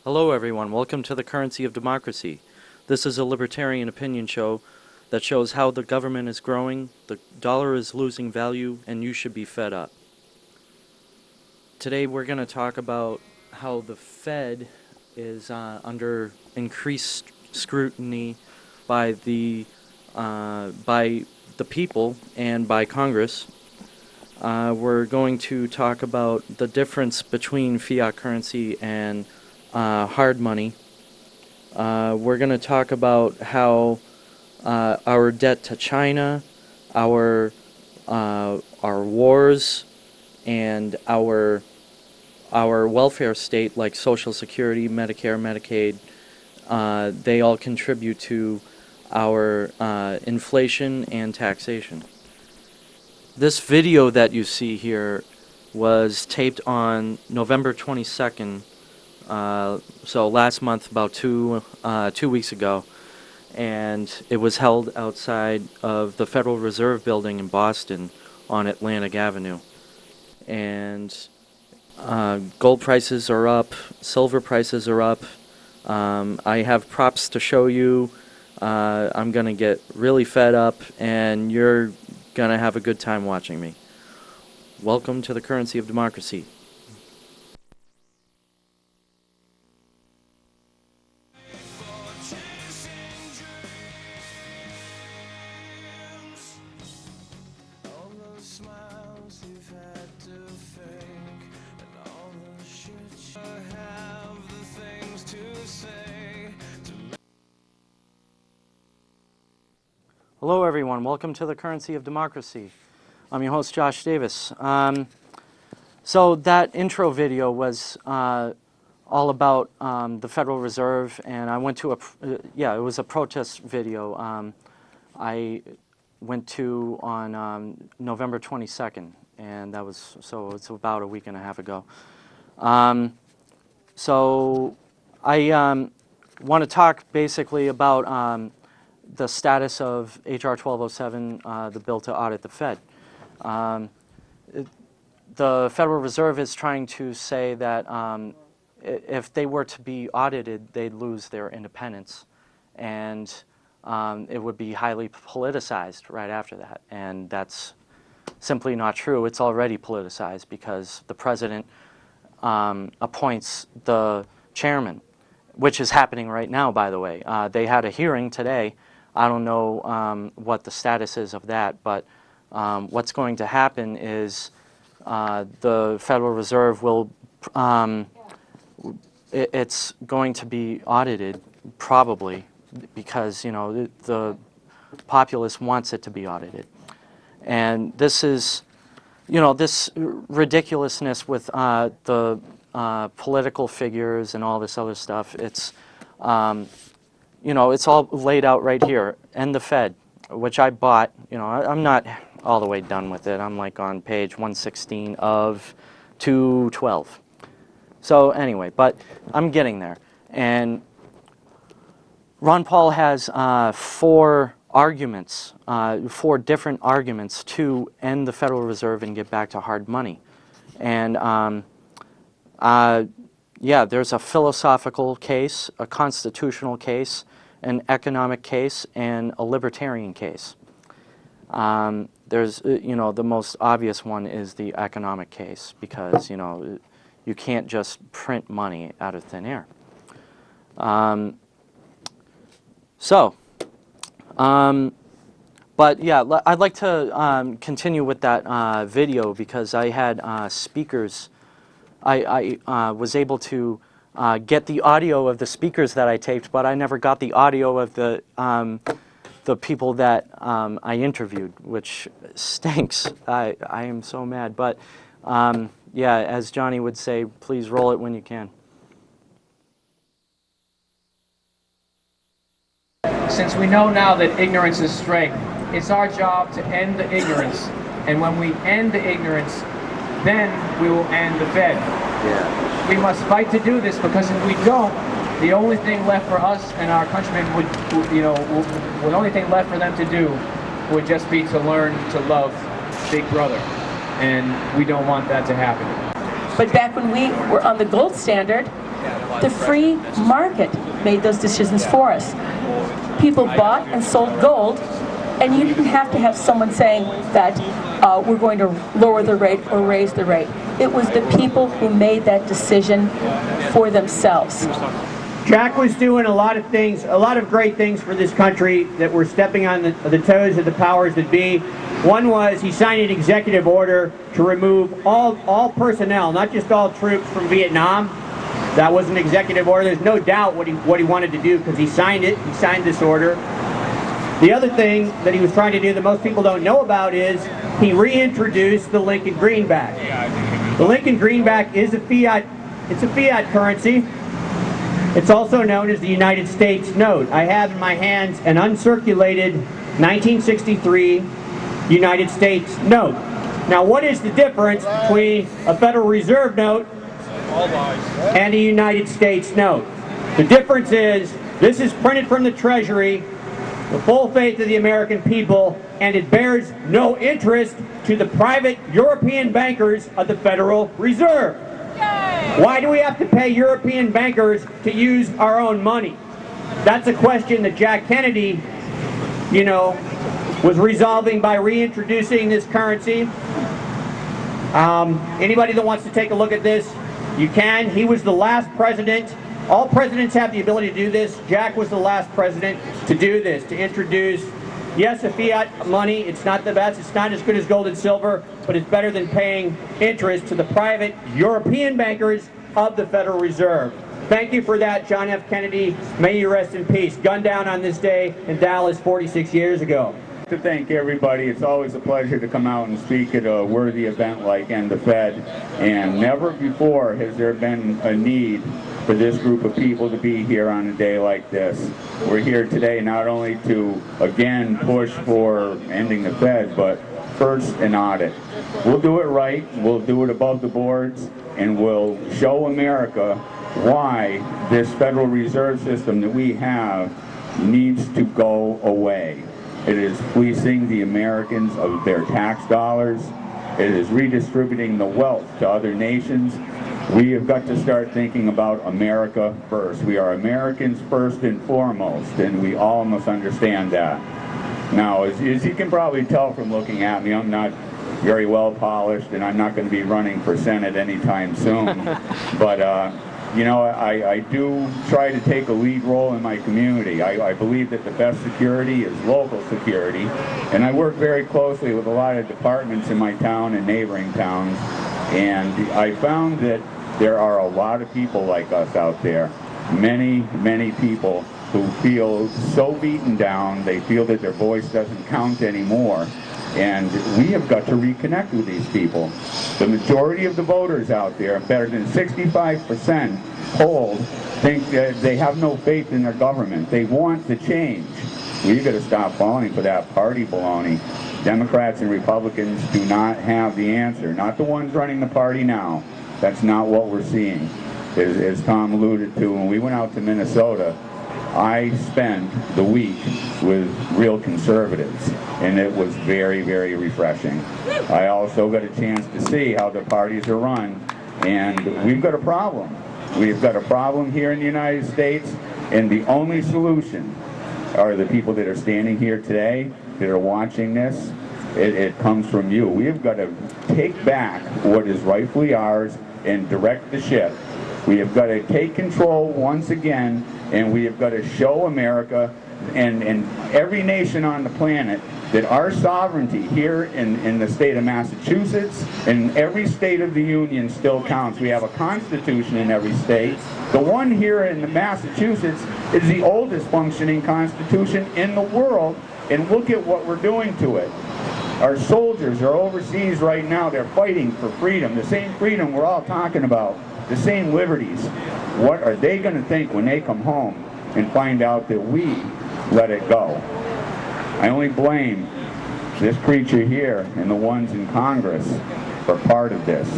Hello everyone, welcome to the Currency of Democracy. This is a libertarian opinion show that shows how the government is growing, the dollar is losing value, and you should be fed up. Today we're going to talk about how the Fed is under increased scrutiny by the people and by Congress. We're going to talk about the difference between fiat currency and hard money. We're going to talk about how our debt to China, our wars, and our welfare state, like Social Security, Medicare, Medicaid, they all contribute to our inflation and taxation. This video that you see here was taped on November 22nd, so last month, about 2 weeks ago, and it was held outside of the Federal Reserve Building in Boston on Atlantic Avenue. And gold prices are up, silver prices are up. I have props to show you. I'm going to get really fed up, and you're going to have a good time watching me. Welcome to the Currency of Democracy. Hello everyone, welcome to the Currency of Democracy. I'm your host Josh Davis. So that intro video was all about the Federal Reserve, and I went to it was a protest video I went to on November 22nd, and that was, so it's about a week and a half ago. So I want to talk basically about the status of H.R. 1207, the bill to audit the Fed. The Federal Reserve is trying to say that if they were to be audited, they'd lose their independence, and it would be highly politicized right after that. And that's simply not true. It's already politicized because the president appoints the chairman, which is happening right now, by the way. They had a hearing today. I don't know what the status is of that, but what's going to happen is the Federal Reserve will, it's going to be audited, probably, because, you know, the populace wants it to be audited. And this is, you know, this ridiculousness with the political figures and all this other stuff, it's, you know, it's all laid out right here. And the Fed, which I bought, you know, I'm not all the way done with it. I'm like on page 116 of 212. So anyway, but I'm getting there. And Ron Paul has four different arguments to end the Federal Reserve and get back to hard money. And yeah, there's a philosophical case, a constitutional case, an economic case, and a libertarian case. There's, you know, the most obvious one is the economic case, because, you know, you can't just print money out of thin air. But yeah, I'd like to continue with that video, because I had speakers. I was able to get the audio of the speakers that I taped, but I never got the audio of the people that I interviewed, which stinks. I am so mad. But yeah, as Johnny would say, please roll it when you can. Since we know now that ignorance is strength, it's our job to end the ignorance. And when we end the ignorance, then we will end the Fed. Yeah. We must fight to do this, because if we don't, the only thing left for us and our countrymen the only thing left for them to do would just be to learn to love Big Brother. And we don't want that to happen. But back when we were on the gold standard, The free market made those decisions for us. People bought and sold gold, and you didn't have to have someone saying that we're going to lower the rate or raise the rate. It was the people who made that decision for themselves. Jack was doing a lot of things, a lot of great things for this country that were stepping on the toes of the powers that be. One was he signed an executive order to remove all personnel, not just all troops from Vietnam. That was an executive order. There's no doubt what he wanted to do because he signed it. He signed this order. The other thing that he was trying to do that most people don't know about is he reintroduced the Lincoln greenback. The Lincoln greenback is a fiat. It's a fiat currency. It's also known as the United States note. I have in my hands an uncirculated 1963 United States note. Now, what is the difference between a Federal Reserve note and a United States note? The difference is this is printed from the Treasury, the full faith of the American people, and it bears no interest to the private European bankers of the Federal Reserve. Why do we have to pay European bankers to use our own money? That's a question that Jack Kennedy, you know, was resolving by reintroducing this currency. Anybody that wants to take a look at this, you can. He was the last president. All presidents have the ability to do this. Jack was the last president to do this, to introduce, yes, a fiat money. It's not the best. It's not as good as gold and silver, but it's better than paying interest to the private European bankers of the Federal Reserve. Thank you for that, John F. Kennedy. May you rest in peace. Gunned down on this day in Dallas 46 years ago. To thank everybody. It's always a pleasure to come out and speak at a worthy event like End the Fed, and never before has there been a need for this group of people to be here on a day like this. We're here today not only to again push for ending the Fed, but first an audit. We'll do it right, we'll do it above the boards, and we'll show America why this Federal Reserve System that we have needs to go away. It is fleecing the Americans of their tax dollars. It is redistributing the wealth to other nations. We have got to start thinking about America first. We are Americans first and foremost, and we all must understand that. Now, as you can probably tell from looking at me, I'm not very well polished, and I'm not going to be running for Senate anytime soon. But you know, I do try to take a lead role in my community. I believe that the best security is local security, and I work very closely with a lot of departments in my town and neighboring towns, and I found that there are a lot of people like us out there, many people who feel so beaten down, they feel that their voice doesn't count anymore. And we have got to reconnect with these people. The majority of the voters out there, better than 65% polled, think that they have no faith in their government. They want to change. We've got to stop falling for that party baloney. Democrats and Republicans do not have the answer. Not the ones running the party now. That's not what we're seeing. As Tom alluded to, when we went out to Minnesota, I spent the week with real conservatives, and it was very refreshing. I also got a chance to see how the parties are run, and we've got a problem. We've got a problem here in the United States, and the only solution are the people that are standing here today, that are watching this. It comes from you. We've got to take back what is rightfully ours and direct the ship. We have got to take control once again, and we have got to show America and every nation on the planet that our sovereignty here in the state of Massachusetts and every state of the Union still counts. We have a constitution in every state. The one here in Massachusetts is the oldest functioning constitution in the world, and look at what we're doing to it. Our soldiers are overseas right now. They're fighting for freedom, the same freedom we're all talking about, the same liberties. What are they going to think when they come home and find out that we let it go? I only blame this creature here and the ones in Congress for part of this.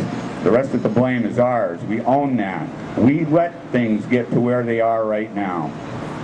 The rest of the blame is ours. We own that. We let things get to where they are right now.